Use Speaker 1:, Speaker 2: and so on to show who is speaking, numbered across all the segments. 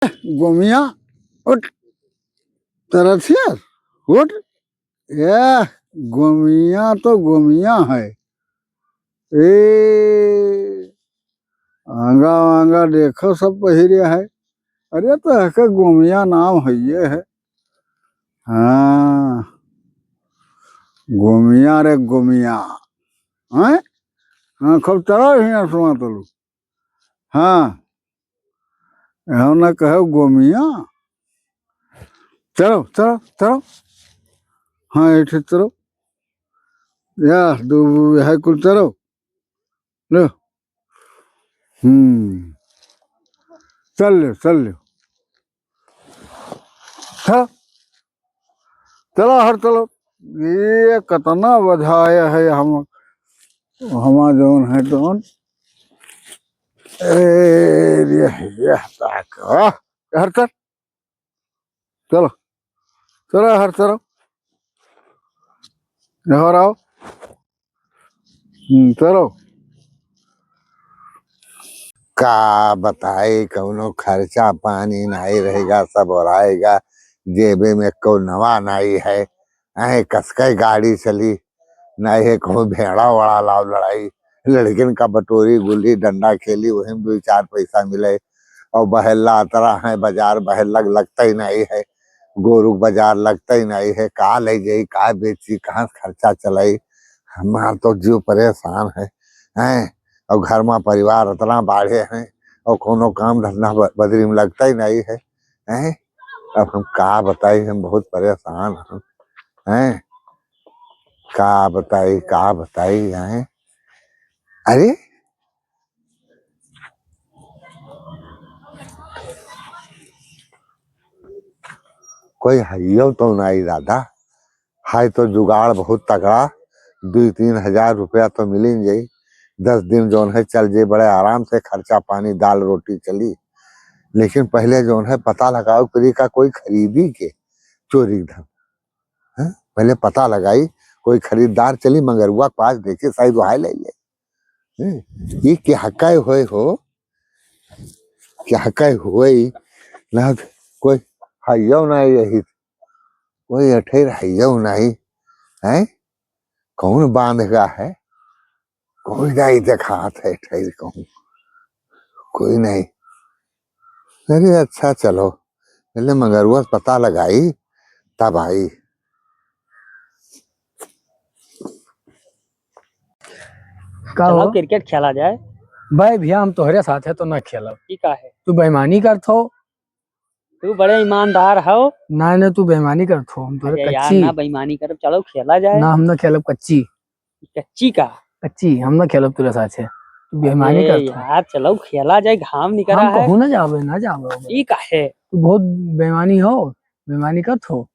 Speaker 1: गोमिया उठ तरसिया उठ। ये गोमिया तो गोमिया है। ए आंगा आंगा देखो सब पहिरे है। अरे तो हके गोमिया नाम है ये है। हाँ गोमिया रे गोमिया हैं। हाँ खूब चलो हिया सुना तलू। हाँ हम ना कहो गोमिया। चलो चलो चलो। हाँ ऐसे चलो या दो है कुल चलो लो। चल लो चल लो। हाँ चलो हर चलो। ये कितना बधाया है हम हमारा जोन है जोन। हर चल चलो चलो हर चलो घर आओ। चलो का बताए कौनो खर्चा पानी नहीं रहेगा सब ओराएगा जेबे में को नवा नहीं है। अहे कसके गाड़ी चली नहीं है कहूँ भेड़ा वड़ा लाओ लड़ाई लड़किन का बटोरी गुल्ली डंडा खेली वही में 2-4 पैसा मिले। और बहला तरह है बाजार बहल लगता ही नहीं है। गोरू बाजार लगता ही नहीं है। कहा ले जाई कहा बेची कहाँ खर्चा चलाई। हमार तो जीव परेशान है हैं। और घर में परिवार इतना बाढ़े हैं और कोनो काम धंधा बदरी में लगता ही नहीं है हैं। अब हम का बताई हम बहुत परेशान हैं। का बताई हैं। अरे कोई हइयो तो नहीं दादा। हाय तो जुगाड़ बहुत तगड़ा 2-3 हजार रुपया तो मिल जाई। 10 दिन जोन है चल जे बड़े आराम से खर्चा पानी दाल रोटी चली। लेकिन पहले जोन है पता लगाओ करी का कोई खरीदी के चोरी धन है। पहले पता लगाई कोई खरीदार चली मंगरुआ के पास देखे शायद वहां ले ले। ये क्या हकाय होए हो क्या हकाय होए ना कोई हइयो नहीं यही कोई अठेर हइयो नहीं है। कौन बांधगा है कोई नहीं दिखात है ठहर कहूँ कोई नहीं। अरे अच्छा चलो पहले मगरुआ पता लगाई तब आई।
Speaker 2: चलो क्रिकेट खेला जाए।
Speaker 3: भाई भैया हम तोहरे साथ है तो ना खेलब।
Speaker 2: ठीक है
Speaker 3: तू बेईमानी करत हो।
Speaker 2: तू बड़े ईमानदार हो।
Speaker 3: ना ना तू बेईमानी करत हो। हम तोहरे
Speaker 2: अरे यार
Speaker 3: कच्ची
Speaker 2: ना बेईमानी कर चलो खेला जाए।
Speaker 3: ना हम ना खेलब कच्ची
Speaker 2: कच्ची का
Speaker 3: कच्ची हम ना खेलब तेरे साथ है। तू बेईमानी
Speaker 2: अरे
Speaker 3: करत हो।
Speaker 2: यार चलो खेला जाए घाम निकला
Speaker 3: हम
Speaker 2: है।
Speaker 3: कहूँ ना जावे ना जावे।
Speaker 2: ठीक है
Speaker 3: तू बहुत बेईमानी हो बेईमानी करत हो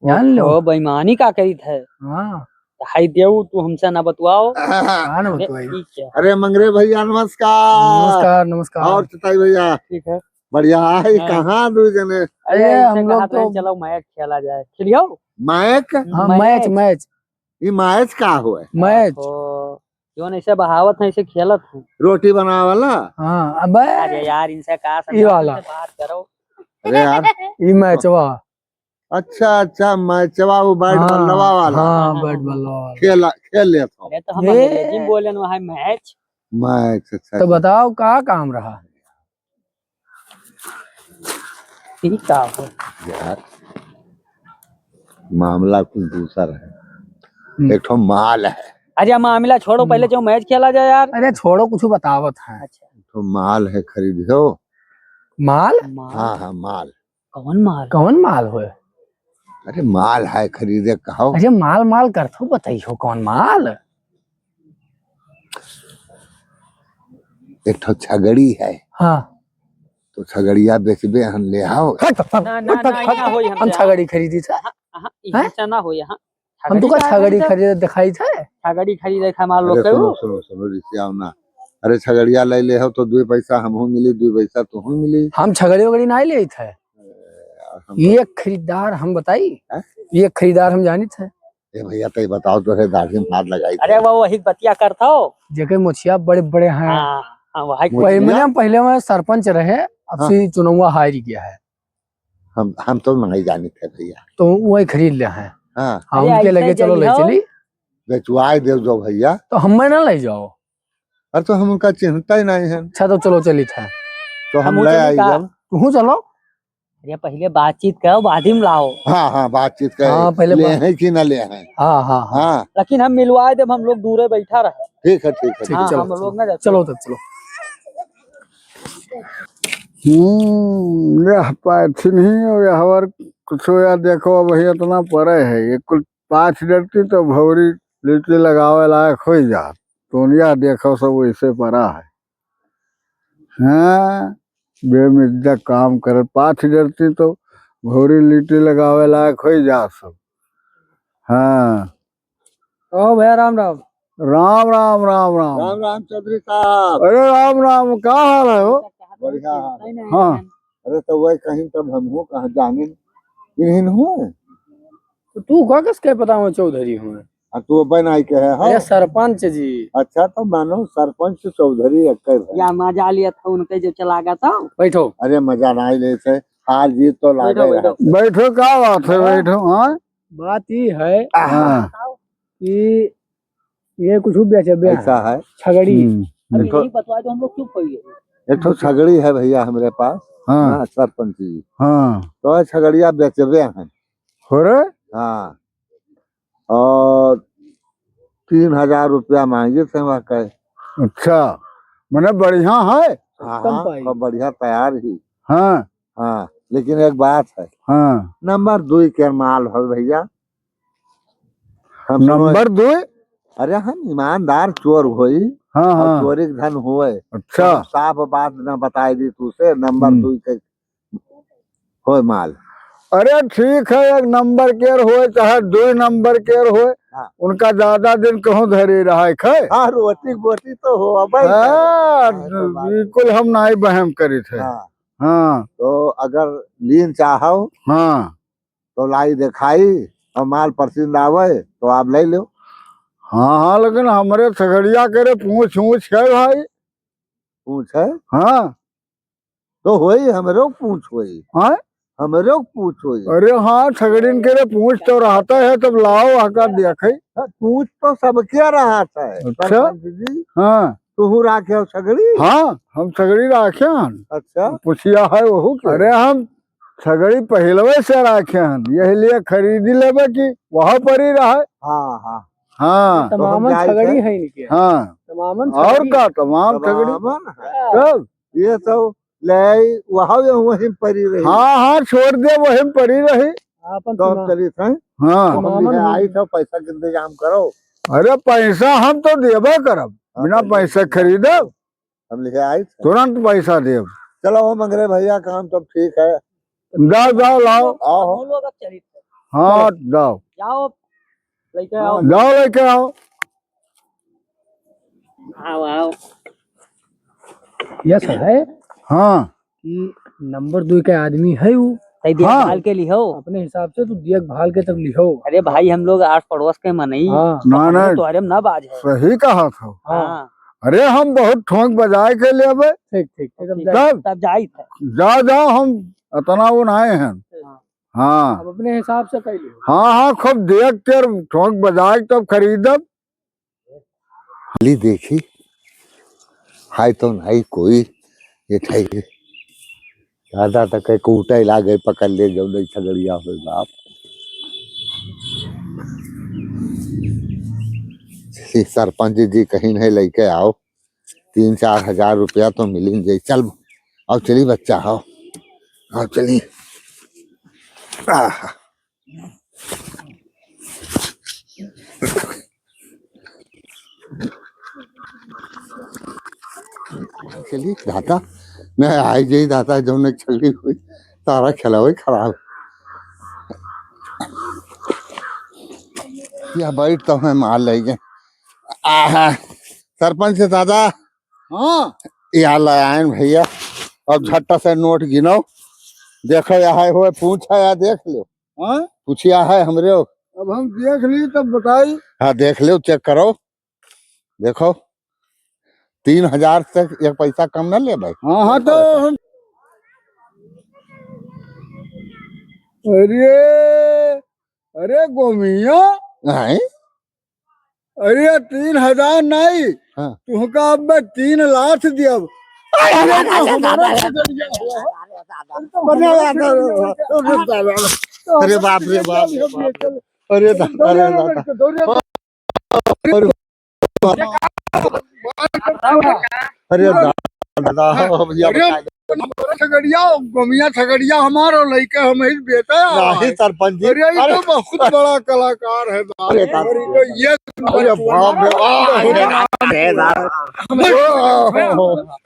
Speaker 3: जान लो।
Speaker 2: वो बेईमानी का करी थे।
Speaker 3: हाँ
Speaker 2: हाई देव तू हमसे ना बतवाओ।
Speaker 3: कहा ना
Speaker 2: अरे
Speaker 3: बतवाई।
Speaker 2: ठीक है
Speaker 1: अरे मंगरे भैया नमस्कार।
Speaker 3: नमस्कार नमस्कार।
Speaker 1: और चताई भैया
Speaker 2: ठीक है।
Speaker 1: बढ़िया है।
Speaker 2: हाँ।
Speaker 1: कहाँ दो जने
Speaker 2: अरे
Speaker 3: अरे
Speaker 2: इनसे
Speaker 3: हम
Speaker 2: कहा
Speaker 3: लोग
Speaker 2: था
Speaker 3: तो
Speaker 2: चलो मैच खेला जाए खेलियो।
Speaker 1: मैच
Speaker 3: हाँ मैच मैच
Speaker 1: ये मैच का हुआ
Speaker 3: मैच।
Speaker 2: क्यों ऐसे बहावत है ऐसे खेलत है।
Speaker 1: रोटी बना वाला।
Speaker 3: हाँ अबे
Speaker 2: अरे यार इनसे कहा
Speaker 3: ये वाला
Speaker 2: बात करो।
Speaker 1: अरे यार
Speaker 3: ये मैचवा।
Speaker 1: अच्छा मैचवा वो बैट बल्लवा वाला
Speaker 3: हाँ बैट बॉल वाला
Speaker 1: खेल लेता हूँ।
Speaker 2: अरे तो हम अंग्रेजी में बोले ना मैच।
Speaker 1: मैच अच्छा
Speaker 3: तो बताओ क्या काम रहा।
Speaker 2: ठीक है
Speaker 1: यार मामला कुछ दूसरा है। एक तो माल है।
Speaker 2: अरे मामला छोड़ो पहले जो मैच खेला जाए यार।
Speaker 3: अरे छोड़ो कुछ बतावत है।
Speaker 2: अच्छा
Speaker 1: तो माल है खरीदियो।
Speaker 3: माल
Speaker 1: हाँ हाँ माल
Speaker 3: कौन माल हो।
Speaker 1: अरे माल है खरीदे कहो।
Speaker 3: अरे माल माल करथो बताइयो कौन माल।
Speaker 1: एक तो छगड़ी है।
Speaker 3: हाँ
Speaker 1: तो छगड़िया बेचबे हम ले आओ।
Speaker 3: हम छगड़ी खरीदी था।
Speaker 2: ना हो यहाँ
Speaker 3: हम तो का छगड़ी खरीदे दिखाई था।
Speaker 2: छगड़ी खरीदे माल
Speaker 1: अरे
Speaker 2: लोग
Speaker 1: सुनो रिसियाओ ना। अरे छगड़िया ले ले हो तो 2 पैसा हमहू मिली 2 पैसा तुहू मिली।
Speaker 3: हम छगड़ी वगड़ी नहीं ले थे। ये खरीदार हम बताई ये खरीदार हम जानी थे।
Speaker 1: ए भैया तो बताओ तो है दाढ़ी में हाथ लगाई।
Speaker 2: अरे वो वही बतिया करता हो
Speaker 3: जेके मुछिया बड़े बड़े हैं।
Speaker 2: हाँ वही
Speaker 1: मुखिया?
Speaker 3: पहले में सरपंच रहे, अब
Speaker 1: हाँ।
Speaker 3: से चुनाव हार गया है,
Speaker 1: हम तो नहीं जाने थे भैया।
Speaker 3: तो वही खरीद ले हैं।
Speaker 1: हाँ
Speaker 3: हाँ,
Speaker 2: अरे
Speaker 3: उनके
Speaker 2: ऐसे
Speaker 3: लगे चलो ले
Speaker 2: जाइयो।
Speaker 3: चली,
Speaker 1: बेचवाए दे जो भैया।
Speaker 3: तो हमें ना ले जाओ।
Speaker 1: अरे तो हम उनका चिन्हता ही नहीं है,
Speaker 3: अच्छा तो चलो चली था,
Speaker 1: तो हम
Speaker 2: हमहू
Speaker 1: ले
Speaker 2: चली
Speaker 1: आई
Speaker 2: का?
Speaker 1: जब।
Speaker 3: तू चलो।
Speaker 2: अरे पहले बातचीत करो बाद ही में लाओ।
Speaker 1: हाँ हाँ, बातचीत
Speaker 3: हाँ,
Speaker 1: कर
Speaker 3: पहले
Speaker 1: ले हैं कि न ले हैं।
Speaker 3: हाँ हाँ हाँ,
Speaker 1: हाँ
Speaker 2: लेकिन हम मिलवाए जब हम लोग दूरे बैठा रहे।
Speaker 1: ठीक है ठीक है।
Speaker 3: ठीक है,
Speaker 2: हाँ
Speaker 3: चलो
Speaker 2: हम लोग ना जाते।
Speaker 3: चलो तब चलो।
Speaker 4: यह पाथी नहीं हो या हवर कुछ या देखो अब ये इतना परे है, ये कुल 5 डरती तो भौरी लिट्टी लगावे लायक हो जा, तो यह देखो सब वैसे परा है। हाँ, बेमिज्जत काम करे, 5 डरती तो भौरी लिट्टी लगावे लायक हो जा सब। हाँ,
Speaker 3: ओ भैया राम राम।
Speaker 4: राम राम राम राम।
Speaker 1: राम राम चौधरी साहब।
Speaker 4: अरे राम राम, क्या हाल है हो?
Speaker 1: बढ़िया हाल है।
Speaker 4: हाँ,
Speaker 1: अरे तो वही कहीं तब हम हो कहाँ जाने इन हो।
Speaker 3: तो तू का किस के पता मैं चौधरी हूँ?
Speaker 1: तू बनाई के है हाँ?
Speaker 3: अरे सरपंच जी।
Speaker 1: अच्छा तो मानो सरपंच चौधरी एक
Speaker 2: या मजा लिया था उनके जो चला गया था।
Speaker 3: बैठो।
Speaker 1: अरे मजा नहीं ले से, हार जीत तो लागे
Speaker 2: बैठो,
Speaker 1: रहा।
Speaker 2: बैठो।
Speaker 4: बैठो, क्या बात है, बैठो। हाँ
Speaker 3: बात ये है
Speaker 4: हाँ,
Speaker 3: कि ये कुछ बेचे बे
Speaker 1: ऐसा है।
Speaker 3: छगड़ी।
Speaker 2: अभी
Speaker 1: तो-
Speaker 2: नहीं बतवाए तो हम लोग क्यों खोइए।
Speaker 1: एक तो छगड़ी है भैया हमारे पास।
Speaker 4: हाँ
Speaker 1: हाँ सरपंच जी,
Speaker 4: हाँ,
Speaker 1: तो छगड़िया बेचबे हैं।
Speaker 4: हो रहे।
Speaker 1: हाँ, और 3000 रुपया मांगे थे वहाँ का।
Speaker 4: अच्छा, मैंने बढ़िया है।
Speaker 1: हाँ
Speaker 3: कम
Speaker 1: हाँ,
Speaker 3: पाई।
Speaker 1: और बढ़िया तैयार ही।
Speaker 4: हाँ
Speaker 1: हाँ लेकिन एक बात है,
Speaker 4: हाँ,
Speaker 1: नंबर 2 के माल हो भैया। हम सुनो-
Speaker 4: नंबर 2।
Speaker 1: अरे हम ईमानदार चोर होई
Speaker 4: हाँ
Speaker 1: और
Speaker 4: हाँ,
Speaker 1: चोरी के धन हुए।
Speaker 4: अच्छा।
Speaker 1: तो हम साफ बात न बताई दी तुझसे, नंबर 2 के हो माल।
Speaker 4: अरे ठीक है, 1 नंबर केयर होए चाहे 2 नंबर केयर होए,
Speaker 1: हाँ।
Speaker 4: उनका ज्यादा दिन कहूँ धरी रहा है।
Speaker 1: हाँ रोटी बोटी तो हो अब।
Speaker 4: हाँ, बिल्कुल हम नहीं बहम करी थे।
Speaker 1: हाँ
Speaker 4: हाँ
Speaker 1: तो अगर लीन चाहो
Speaker 4: हाँ
Speaker 1: तो लाई दिखाई और माल पसंद आवे तो आप ले लो।
Speaker 4: हाँ हाँ, लेकिन हमारे छगड़िया करे पूछ पूछ है भाई।
Speaker 1: पूछ है
Speaker 4: हाँ
Speaker 1: तो होई, हमरो पूछ होई,
Speaker 4: हाँ,
Speaker 1: हमरो पूछ होई।
Speaker 4: अरे हाँ, छगड़िन के पूछ तो रहता है, तब लाओ आका देखे।
Speaker 1: पूछ तो सबके रहा था।
Speaker 4: अच्छा।
Speaker 1: सरपंच जी
Speaker 4: हाँ
Speaker 1: तू राखे हो छगड़ी?
Speaker 4: हाँ, हम छगड़ी राखे हन।
Speaker 1: अच्छा,
Speaker 4: पुछिया है वहू के। अरे हम छगड़ी पहलवे से राखे हन, यही लिए खरीदी लेबे की वहाँ पर ही रहे।
Speaker 1: हाँ हाँ
Speaker 4: हाँ
Speaker 3: तमामन
Speaker 1: जाए
Speaker 3: छगड़ी
Speaker 1: थे।
Speaker 3: है इनके।
Speaker 4: हाँ,
Speaker 3: तमामन
Speaker 4: और
Speaker 3: छगड़ी।
Speaker 4: का तमाम छगड़ी
Speaker 1: तमामन है।
Speaker 4: सब।
Speaker 1: ये तो ले वहाँ वहीं परी रही।
Speaker 4: हाँ हाँ, छोड़ दे वही पड़ी रही।
Speaker 3: आपन
Speaker 1: तो
Speaker 3: तमा-
Speaker 1: चली थे
Speaker 4: हाँ,
Speaker 3: तमामन
Speaker 1: हम
Speaker 3: हो-
Speaker 1: आई था, पैसा के इंतजाम करो।
Speaker 4: अरे पैसा हम तो देबे करब, बिना पैसे खरीदब
Speaker 1: हम लिखे आई थे।
Speaker 4: तुरंत पैसा देब।
Speaker 1: चलो वो मंगरे भैया काम तो ठीक है।
Speaker 4: जाओ जाओ लाओ।
Speaker 1: आओ
Speaker 2: हम लोग अब चली थे।
Speaker 4: हाँ जाओ
Speaker 2: जाओ लेके आओ।
Speaker 4: जाओ, लेके आओ।
Speaker 2: आओ आओ।
Speaker 3: यस है
Speaker 4: हाँ
Speaker 3: कि नंबर 2 के आदमी है वो।
Speaker 2: सही
Speaker 4: हाँ।
Speaker 2: देखभाल के लिए हो।
Speaker 3: अपने हिसाब से तू देखभाल के तब लिखो।
Speaker 2: अरे भाई हम लोग आस पड़ोस के मनई।
Speaker 3: हाँ
Speaker 4: ना ना,
Speaker 2: तुम्हारे में ना बाज है।
Speaker 4: सही कहा था।
Speaker 2: हाँ
Speaker 4: अरे हम बहुत ठोंक बजाए के लेबे।
Speaker 3: ठीक ठीक ठीक, अब
Speaker 2: ठीक।
Speaker 3: जा-
Speaker 4: तब
Speaker 2: तब जाई थे।
Speaker 4: जाओ जाओ, हम इतना वो नए हैं। हाँ
Speaker 3: अब अपने हिसाब से कर लियो।
Speaker 4: हाँ हाँ, खूब देख कर ठोंक बजाए तब खरीदब।
Speaker 1: ली देखी हाय तो नहीं कोई। ये ठाई दादा तक कूटा ला गए, पकड़ ले जो नहीं छगड़िया हो बाप। सरपंच जी कहीं नहीं लेके आओ, 3-4 हजार रुपया तो मिलेंगे। चल आओ चली बच्चा, आओ आओ चली। चली दाता मैं आई जाई दाता, जो ने छगड़ी हुई तारा खेला हुई खराब। या बैठ तो मैं मार ले गए। सरपंच से दादा
Speaker 4: हाँ
Speaker 1: यहाँ लाए भैया, अब झट्टा से नोट गिनो, देखो यहाँ हुए पूछ है या देख लो।
Speaker 4: हाँ,
Speaker 1: पूछिया है हमरे।
Speaker 4: अब हम देख ली तब बताई।
Speaker 1: हाँ देख लो, चेक करो, देखो 3,000 से एक पैसा कम न ले भाई।
Speaker 4: हाँ हाँ तो अरे अरे गोमिया
Speaker 1: हैं?
Speaker 4: अरे 3,000 नहीं
Speaker 1: हाँ।
Speaker 4: तुमका अब मैं 3 लाख दिया
Speaker 1: अरे बाप रे बाप, अरे दादा, अरे दादा, अरे दादा, भैया बता दे।
Speaker 4: छगड़िया गोमिया छगड़िया हमारा लड़के हम ही बेटा
Speaker 1: नहीं सरपंच जी,
Speaker 4: अरे ये तो बहुत बड़ा कलाकार है
Speaker 1: अरे दादा,
Speaker 4: ये
Speaker 1: अरे बाप रे, अरे दादा,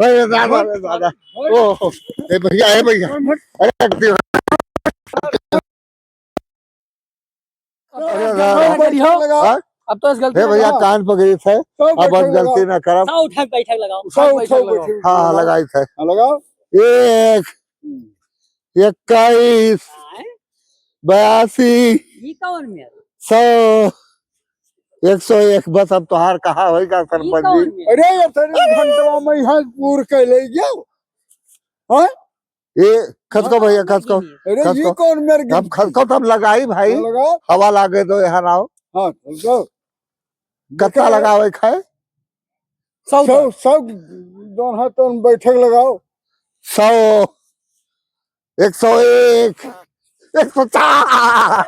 Speaker 1: अरे दादा, अरे दादा, ओ ए भैया, ए भैया, अरे हाँ?
Speaker 3: अब तो इस गलती
Speaker 1: ए भैया कान पकड़ी थे, अब बस गलती न करब।
Speaker 2: सौ उठक बैठक लगाओ।
Speaker 1: हाँ लगाई थे।
Speaker 4: लगाओ
Speaker 1: 1, 21, 82,
Speaker 2: ये कौन में
Speaker 1: 100, 101, बस अब तोहार कहा होगा
Speaker 2: ये
Speaker 1: सरपंच
Speaker 2: कौन
Speaker 1: जी।
Speaker 2: में
Speaker 4: अरे ये तेरे घंटवा में यहाँ पूर के ले गया हाँ
Speaker 1: ये खसको भैया, खसको,
Speaker 4: अरे ये
Speaker 1: खसको,
Speaker 4: कौन मेरे
Speaker 1: अब खसको तब लगाई भाई,
Speaker 4: लगाओ
Speaker 1: हवा लागे तो यहाँ आओ।
Speaker 4: हाँ तो
Speaker 1: कत्ता लगावे खाए
Speaker 4: 100 दोनों हाथों में बैठक लगाओ
Speaker 1: 100, 101, 104,